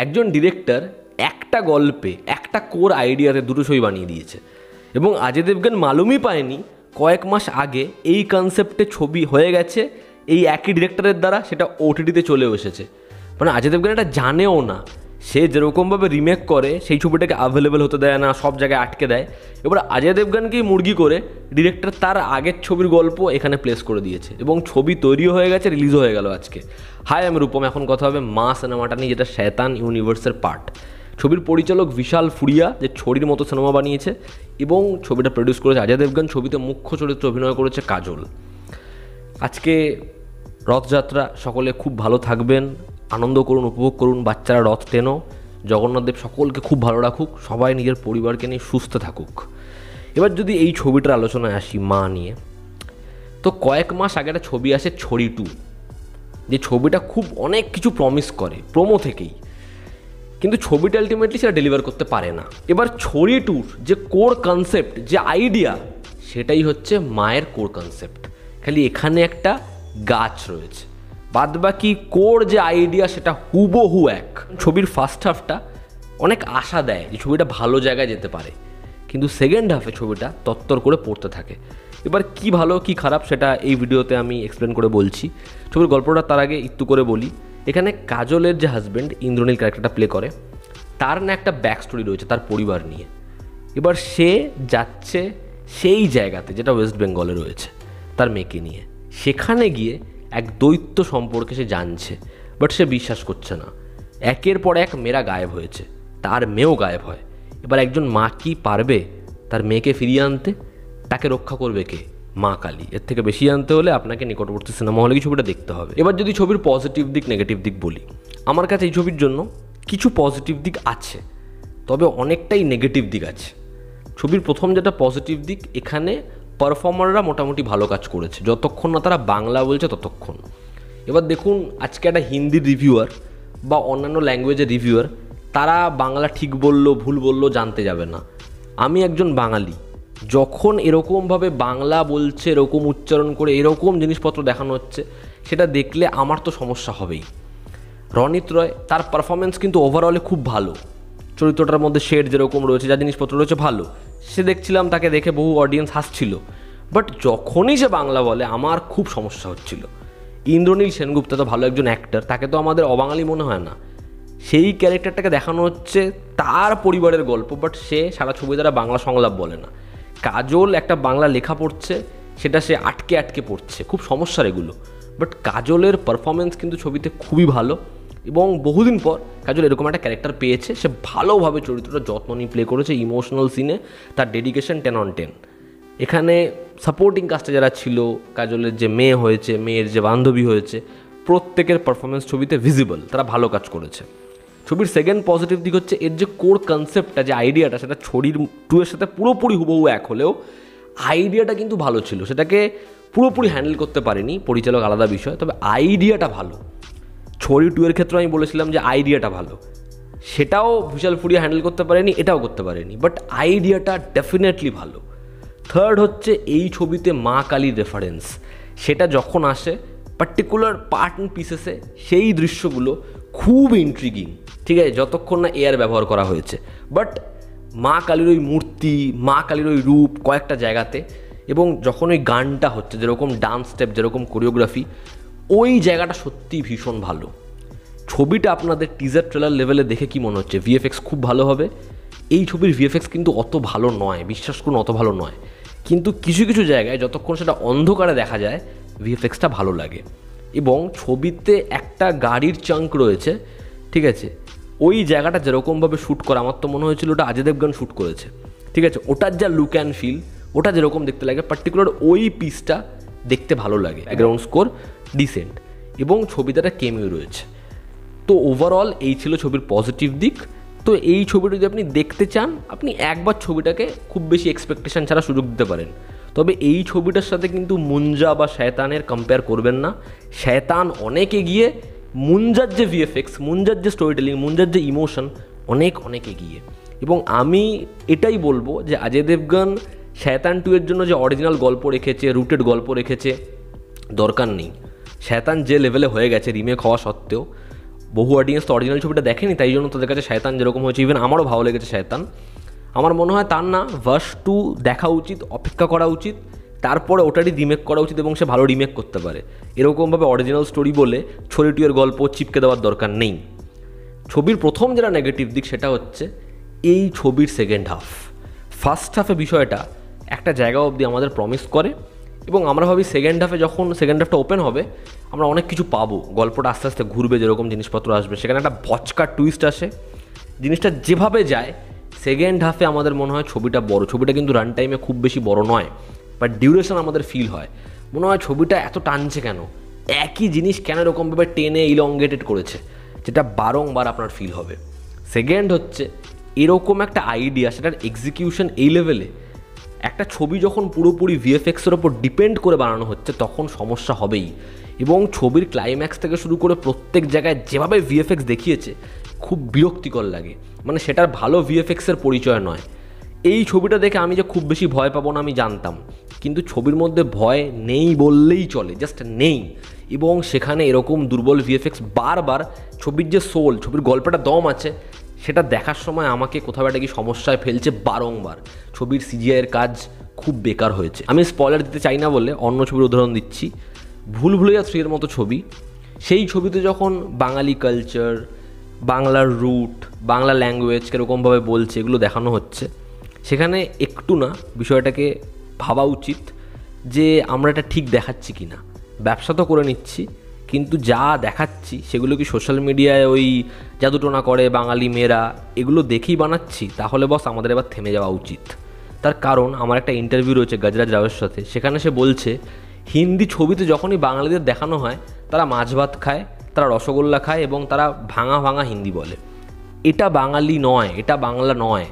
একজন ডিরেক্টর একটা গল্পে একটা কোর আইডিয়াতে দুটো ছবি বানিয়ে দিয়েছে এবং অজয় দেবগন মালুমই পায়নি কয়েক মাস আগে এই কনসেপ্টে ছবি হয়ে গেছে এই একই ডিরেক্টরের দ্বারা, সেটা ওটিটিতে চলেও এসেছে। মানে অজয় দেবগন এটা জানেও না, সে যেরকমভাবে রিমেক করে সেই ছবিটাকে অ্যাভেলেবেল হতে দেয় না, সব জায়গায় আটকে দেয়। এবার অজয় দেবগনকেই মুরগি করে ডিরেক্টর তার আগের ছবির গল্প এখানে প্লেস করে দিয়েছে এবং ছবি তৈরিও হয়ে গেছে, রিলিজও হয়ে গেল আজকে। হাই, আমি রূপম। এখন কথা হবে মা সিনেমাটা নিয়ে, যেটা শয়তান ইউনিভার্সের পার্ট। ছবির পরিচালক বিশাল ফুরিয়া, যে ছড়ির মতো সিনেমা বানিয়েছে, এবং ছবিটা প্রডিউস করেছে অজয় দেবগন। ছবিতে মুখ্য চরিত্রে অভিনয় করেছে কাজল। আজকে রথযাত্রা, সকলে খুব ভালো থাকবেন, আনন্দ করুন, উপভোগ করুন, বাচ্চারা রথ টেনো, জগন্নাথদেব সকলকে খুব ভালো রাখুক, সবাই নিজের পরিবারকে নিয়ে সুস্থ থাকুক। এবার যদি এই ছবিটার আলোচনায় আসি মা নিয়ে, তো কয়েক মাস আগে একটা ছবি আসে ছড়ি 2, যে ছবিটা খুব অনেক কিছু প্রমিস করে প্রোমো থেকেই, কিন্তু ছবিটা আলটিমেটলি সেটা ডেলিভার করতে পারে না। এবার ছড়ি 2 যে কোর কনসেপ্ট, যে আইডিয়া, সেটাই হচ্ছে মায়ের কোর কনসেপ্ট। খালি এখানে একটা গাছ রয়েছে, বাদবাকি কোর যে আইডিয়া সেটা হুবহু এক। ছবির ফার্স্ট হাফটা অনেক আশা দেয় যে ছবিটা ভালো জায়গায় যেতে পারে, কিন্তু সেকেন্ড হাফে ছবিটা তত্তর করে পড়তে থাকে। এবার কি ভালো কি খারাপ সেটা এই ভিডিওতে আমি এক্সপ্লেন করে বলছি। ছবির গল্পটা তার আগে একটু করে বলি। এখানে কাজলের যে হাজব্যান্ড ইন্দ্রনীল ক্যারেক্টারটা প্লে করে, তার না একটা ব্যাক স্টোরি রয়েছে তার পরিবার নিয়ে। এবার সে যাচ্ছে সেই জায়গাতে যেটা ওয়েস্ট বেঙ্গলে রয়েছে তার মেয়েকে নিয়ে। সেখানে গিয়ে এক দৈত্য সম্পর্কে সে জানছে, বাট সে বিশ্বাস করছে না। একের পর এক মেয়েরা গায়েব হয়েছে, তার মেয়েও গায়েব হয়। এবার একজন মা কি পারবে তার মেয়েকে ফিরিয়ে আনতে? তাকে রক্ষা করবে কে? মা কালী। এর থেকে বেশি জানতে হলে আপনাকে নিকটবর্তী সিনেমা হলে কি ছবিটা দেখতে হবে। এবার যদি ছবির পজিটিভ দিক নেগেটিভ দিক বলি, আমার কাছে এই ছবির জন্য কিছু পজিটিভ দিক আছে, তবে অনেকটাই নেগেটিভ দিক আছে। ছবির প্রথম যেটা পজিটিভ দিক, এখানে পারফর্মাররা মোটামুটি ভালো কাজ করেছে, যতক্ষণ না তারা বাংলা বলছে ততক্ষণ। এবার দেখুন, আজকে একটা হিন্দি রিভিউয়ার বা অন্যান্য ল্যাঙ্গুয়েজের রিভিউয়ার, তারা বাংলা ঠিক বললো ভুল বললো জানতে যাবে না। আমি একজন বাঙালি, যখন এরকমভাবে বাংলা বলছে, এরকম উচ্চারণ করে এরকম জিনিসপত্র দেখানো হচ্ছে, সেটা দেখলে আমার তো সমস্যা হবেই। রণিত রয়, তার পারফরমেন্স কিন্তু ওভারঅলে খুব ভালো। চরিত্রটার মধ্যে শেড যেরকম রয়েছে, যা জিনিসপত্র রয়েছে ভালো। সে দেখছিলাম, তাকে দেখে বহু অডিয়েন্স হাসছিল, বাট যখনই সে বাংলা বলে আমার খুব সমস্যা হচ্ছিল। ইন্দ্রনীল সেনগুপ্ত তো ভালো একজন অ্যাক্টর, তাকে তো আমাদের অবাঙালি মনে হয় না। সেই ক্যারেক্টারটাকে দেখানো হচ্ছে তার পরিবারের গল্প, বাট সে সারা ছবি দ্বারা বাংলা সংলাপ বলে না। কাজল একটা বাংলা লেখা পড়ছে, সেটা সে আটকে আটকে পড়ছে, খুব সমস্যার এগুলো। বাট কাজলের পারফরমেন্স কিন্তু ছবিতে খুবই ভালো, এবং বহুদিন পর কাজল এরকম একটা ক্যারেক্টার পেয়েছে। সে ভালোভাবে চরিত্রটা যত্ন নিয়ে প্লে করেছে। ইমোশনাল সিনে তার ডেডিকেশন 10 on 10। এখানে সাপোর্টিং কাস্টে যারা ছিল, কাজলের যে মেয়ে হয়েছে, মেয়ের যে বান্ধবী হয়েছে, প্রত্যেকের পারফরমেন্স ছবিতে ভিজিবল, তারা ভালো কাজ করেছে। ছবির সেকেন্ড পজিটিভ দিক হচ্ছে এর যে কোর কনসেপ্টটা, যে আইডিয়াটা, সেটা ছড়ির 2 এর সাথে পুরোপুরি হুবহু এক হলেও আইডিয়াটা কিন্তু ভালো ছিল। সেটাকে পুরোপুরি হ্যান্ডেল করতে পারেনি পরিচালক, আলাদা বিষয়, তবে আইডিয়াটা ভালো। ছড়ি 2 এর ক্ষেত্রে আমি বলেছিলাম যে আইডিয়াটা ভালো, সেটাও বিশাল ফুরিয়া হ্যান্ডেল করতে পারেনি, এটাও করতে পারেনি, বাট আইডিয়াটা ডেফিনেটলি ভালো। থার্ড হচ্ছে এই ছবিতে মা কালীর রেফারেন্স, সেটা যখন আসে পার্টিকুলার পার্ট অ্যান্ড পিসেসে, সেই দৃশ্যগুলো খুব ইন্ট্রিগিং, ঠিক আছে, যতক্ষণ না এয়ার ব্যবহার করা হয়েছে। বাট মা কালীর ওই মূর্তি, মা কালীর ওই রূপ কয়েকটা জায়গাতে, এবং যখন ওই গানটা হচ্ছে, যেরকম ডান্স স্টেপ, যেরকম কোরিওগ্রাফি, ওই জায়গাটা সত্যিই ভীষণ ভালো। ছবিটা আপনাদের টিজার ট্রেলার লেভেলে দেখে কি মনে হচ্ছে? ভিএফএক্স খুব ভালো হবে। এই ছবির ভিএফএক্স কিন্তু অত ভালো নয়, বিশ্বাস করুন, অত ভালো নয়। কিন্তু কিছু কিছু জায়গায় যতক্ষণ সেটা অন্ধকারে দেখা যায়, ভিএফএক্সটা ভালো লাগে। এবং ছবিতে একটা গাড়ির চাঙ্ক রয়েছে, ঠিক আছে, ওই জায়গাটা যেরকমভাবে শ্যুট করা, আমার তো মনে হয়েছিল ওটা অজয় দেবগন শ্যুট করেছে, ঠিক আছে। ওটার যা লুক অ্যান্ড ফিল, ওটা যেরকম দেখতে লাগে, পার্টিকুলার ওই পিসটা দেখতে ভালো লাগে। ব্যাকগ্রাউন্ড স্কোর ডিসেন্ট, এবং ছবিতে একটা কেমিও রয়েছে। তো ওভারঅল এই ছিল ছবির পজিটিভ দিক। তো এই ছবিটা যদি আপনি দেখতে চান, আপনি একবার ছবিটাকে খুব বেশি এক্সপেকটেশন ছাড়া সুযোগ দিতে পারেন। তবে এই ছবিটার সাথে কিন্তু মুঞ্জা বা শয়তানের কম্পেয়ার করবেন না। শয়তান অনেক এগিয়ে, মুঞ্জার যে ভিএফএক্স, মুঞ্জার যে স্টোরি টেলিং, মুঞ্জার যে ইমোশন, অনেক অনেক এগিয়ে। এবং আমি এটাই বলবো যে অজয় দেবগন শয়তান 2 এর জন্য যে অরিজিনাল গল্প রেখেছে, রুটেড গল্প রেখেছে, দরকার নেই। শয়তান যে লেভেলে হয়ে গেছে রিমেক হওয়া সত্ত্বেও, বহু অডিয়েন্স তো অরিজিনাল ছবিটা দেখেনি, তাই জন্য তাদের কাছে শয়তান যেরকম হয়েছে, ইভেন আমারও ভালো লেগেছে শয়তান। আমার মনে হয় তার না ভার্স 2 দেখা উচিত, অপেক্ষা করা উচিত, তারপরে ওটারই রিমেক করা উচিত এবং সে ভালো রিমেক করতে পারে। এরকমভাবে অরিজিনাল স্টোরি বলে ছড়িটুয়ের গল্প চিপকে দেওয়ার দরকার নেই। ছবির প্রথম যেটা নেগেটিভ দিক সেটা হচ্ছে এই ছবির সেকেন্ড হাফ। ফার্স্ট হাফে বিষয়টা একটা জায়গা অবধি আমাদের প্রমিস করে এবং আমরা ভাবি সেকেন্ড হাফে যখন সেকেন্ড হাফটা ওপেন হবে আমরা অনেক কিছু পাবো, গল্পটা আস্তে আস্তে ঘুরবে, যেরকম জিনিসপত্র আসবে, সেখানে একটা ভচকা টুইস্ট আসে। জিনিসটা যেভাবে যায় সেকেন্ড হাফে আমাদের মনে হয় ছবিটা বড়, ছবিটা কিন্তু রান টাইমে খুব বেশি বড় নয়, বাট ডিউরেশন আমাদের ফিল হয়, মনে হয় ছবিটা এত টানছে কেন, একই জিনিস কেন এরকমভাবে টেনে ইলংগেটেড করেছে, যেটা বারংবার আপনার ফিল হবে। সেকেন্ড হচ্ছে এরকম একটা আইডিয়া, সেটার এক্সিকিউশন এই লেভেলে, একটা ছবি যখন পুরোপুরি ভিএফএক্সের ওপর ডিপেন্ড করে বানানো হচ্ছে তখন সমস্যা হবেই। এবং ছবির ক্লাইম্যাক্স থেকে শুরু করে প্রত্যেক জায়গায় যেভাবে ভিএফএক্স দেখিয়েছে খুব বিরক্তিকর লাগে, মানে সেটার ভালো ভিএফএক্সের পরিচয় নয়। এই ছবিটা দেখে আমি যে খুব বেশি ভয় পাবো না আমি জানতাম, কিন্তু ছবির মধ্যে ভয় নেই বললেই চলে, জাস্ট নেই। এবং সেখানে এরকম দুর্বল ভিএফএক্স বারবার, ছবির যে সোল, ছবির গল্পটা দম আছে, সেটা দেখার সময় আমাকে কোথাও একটা কি সমস্যায় ফেলছে বারংবার। ছবির সিজিআইয়ের কাজ খুব বেকার হয়েছে। আমি স্পয়লার দিতে চাই না বলে অন্য ছবির উদাহরণ দিচ্ছি। ভুল ভুলাইয়া 3 এর মতো ছবি, সেই ছবিতে যখন বাঙালি কালচার, বাংলার রুট, বাংলা ল্যাঙ্গুয়েজ কীরকমভাবে বলছে এগুলো দেখানো হচ্ছে, সেখানে একটু না বিষয়টাকে ভাবা উচিত যে আমরা এটা ঠিক দেখাচ্ছি কি না। ব্যবসা তো করে নিচ্ছি, কিন্তু যা দেখাচ্ছি সেগুলো কি সোশ্যাল মিডিয়ায় ওই জাদুটোনা করে বাঙালি মেয়েরা এগুলো দেখেই বানাচ্ছি? তাহলে বস আমাদের এবার থেমে যাওয়া উচিত। তার কারণ আমার একটা ইন্টারভিউ রয়েছে গজরাজ রাওয়ের সাথে, সেখানে সে বলছে হিন্দি ছবিতে যখনই বাঙালিদের দেখানো হয় তারা মাছ ভাত খায়, তারা রসগোল্লা খায় এবং তারা ভাঙা ভাঙা হিন্দি বলে। এটা বাঙালি নয়, এটা বাংলা নয়।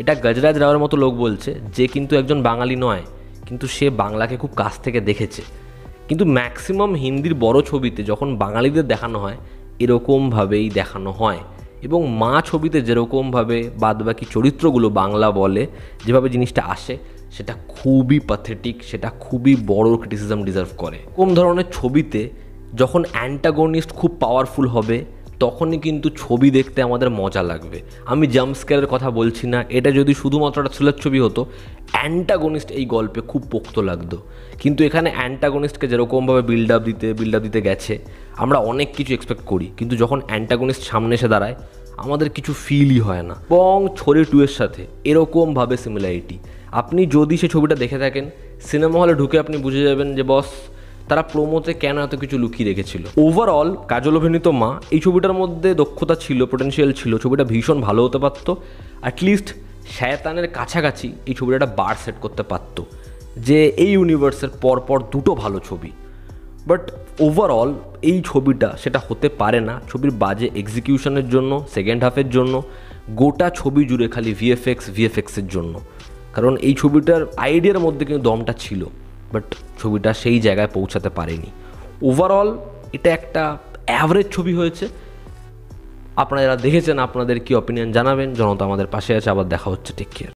এটা গজরাজ রাওয়ের মতো লোক বলছে, যে কিন্তু একজন বাঙালি নয়, কিন্তু সে বাংলাকে খুব কাছ থেকে দেখেছে। কিন্তু ম্যাক্সিমাম হিন্দির বড় ছবিতে যখন বাঙালিদের দেখানো হয় এরকমভাবেই দেখানো হয়, এবং মা ছবিতে যেরকমভাবে বাদবাকি চরিত্রগুলো বাংলা বলে, যেভাবে জিনিসটা আসে সেটা খুবই প্যাথেটিক, সেটা খুবই বড় ক্রিটিসিজম ডিজার্ভ করে। কোন ধরনের ছবিতে যখন অ্যান্টাগনিস্ট খুব পাওয়ারফুল হবে তখনই কিন্তু ছবি দেখতে আমাদের মজা লাগবে। আমি জাম্পস্কেয়ারের কথা বলছি না, এটা যদি শুধুমাত্র একটা থ্রিলার ছবি হতো অ্যান্টাগনিস্ট এই গল্পে খুব পোক্ত লাগতো, কিন্তু এখানে অ্যান্টাগনিস্টকে যেরকমভাবে বিল্ড আপ দিতে গেছে আমরা অনেক কিছু এক্সপেক্ট করি, কিন্তু যখন অ্যান্টাগনিস্ট সামনে এসে দাঁড়ায় আমাদের কিছু ফিলই হয় না। এবং ছড়ি 2 এর সাথে এরকমভাবে সিমিলারিটি, আপনি যদি সে ছবিটা দেখে থাকেন সিনেমা হলে ঢুকে আপনি বুঝে যাবেন যে বস তারা প্রোমোতে কেন এত কিছু লুকিয়ে রেখেছিল। ওভারঅল কাজল অভিনীত মা, এই ছবিটার মধ্যে দক্ষতা ছিল, পোটেনশিয়াল ছিল, ছবিটা ভীষণ ভালো হতে পারতো। অ্যাটলিস্ট শয়তানের কাছাকাছি এই ছবিটা একটা বার সেট করতে পারতো, যে এই ইউনিভার্সের পরপর 2টো ভালো ছবি। বাট ওভারঅল এই ছবিটা সেটা হতে পারে না, ছবির বাজে এক্সিকিউশনের জন্য, সেকেন্ড হাফের জন্য, গোটা ছবি জুড়ে খালি ভিএফএক্সের জন্য। কারণ এই ছবিটার আইডিয়ার মধ্যে কিন্তু দমটা ছিল, বাট ছবিটা সেই জায়গায় পৌঁছাতে পারেনি। ওভারঅল এটা একটা অ্যাভারেজ ছবি হয়েছে। আপনারা যারা দেখেছেন আপনাদের কি অপিনিয়ন জানাবেন। জনতা আমাদের পাশে আছে, আবার দেখা হচ্ছে, টেক কেয়ার।